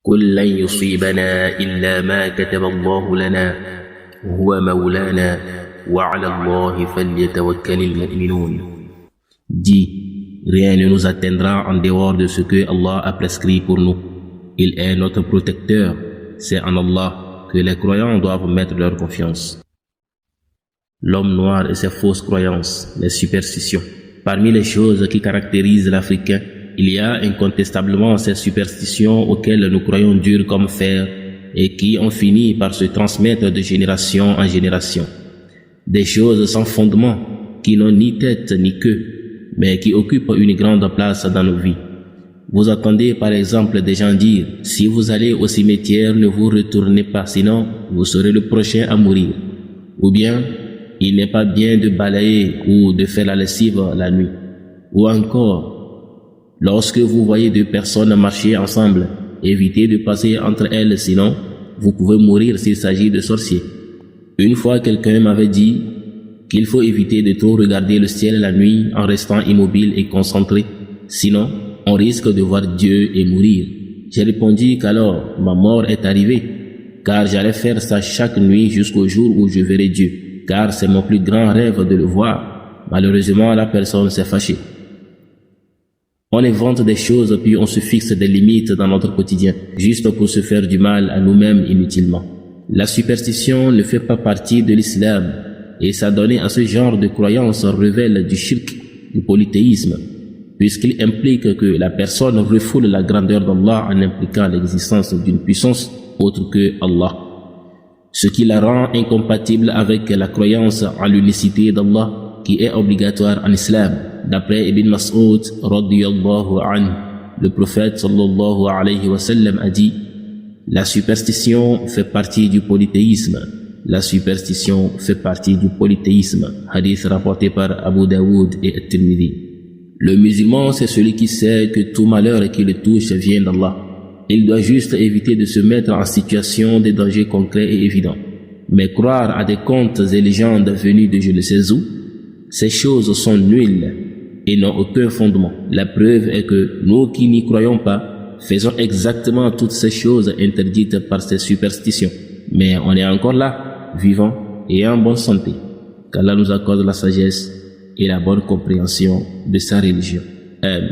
قل لن يصيبنا إلا ما كتب الله لنا هو مولانا وعلى الله فليتوكل المؤمنون. Dis, rien ne nous atteindra en dehors de ce que Allah a prescrit pour nous. Il est notre protecteur. C'est en Allah que les croyants doivent mettre leur confiance. L'homme noir et ses fausses croyances, les superstitions. Parmi les choses qui caractérisent l'Africain, il y a incontestablement ces superstitions auxquelles nous croyons dures comme fer et qui ont fini par se transmettre de génération en génération. Des choses sans fondement, qui n'ont ni tête ni queue, mais qui occupent une grande place dans nos vies. Vous entendez par exemple des gens dire « Si vous allez au cimetière, ne vous retournez pas, sinon vous serez le prochain à mourir. » Ou bien « Il n'est pas bien de balayer ou de faire la lessive la nuit. » Ou encore « Lorsque vous voyez deux personnes marcher ensemble, évitez de passer entre elles, sinon vous pouvez mourir s'il s'agit de sorciers. » Une fois quelqu'un m'avait dit qu'il faut éviter de trop regarder le ciel la nuit en restant immobile et concentré, sinon on risque de voir Dieu et mourir. J'ai répondu qu'alors ma mort est arrivée, car j'allais faire ça chaque nuit jusqu'au jour où je verrai Dieu, car c'est mon plus grand rêve de le voir. Malheureusement, la personne s'est fâchée. On invente des choses puis on se fixe des limites dans notre quotidien, juste pour se faire du mal à nous-mêmes inutilement. La superstition ne fait pas partie de l'islam, et s'adonner à ce genre de croyances révèle du shirk, du polythéisme, puisqu'il implique que la personne refoule la grandeur d'Allah en impliquant l'existence d'une puissance autre que Allah, ce qui la rend incompatible avec la croyance en l'unicité d'Allah qui est obligatoire en islam. D'après Ibn Mas'ud radiyallahu anhu, le prophète sallallahu alayhi wa sallam a dit: la superstition fait partie du polythéisme. La superstition fait partie du polythéisme. Hadith rapporté par Abu Daoud et At-Tirmidhi. Le musulman, c'est celui qui sait que tout malheur qui le touche vient d'Allah. Il doit juste éviter de se mettre en situation de danger concret et évident. Mais croire à des contes et légendes venues de je ne sais où, ces choses sont nulles et n'ont aucun fondement. La preuve est que nous qui n'y croyons pas, faisons exactement toutes ces choses interdites par ces superstitions. Mais on est encore là, vivant et en bonne santé. Qu'Allah nous accorde la sagesse et la bonne compréhension de sa religion. Amen.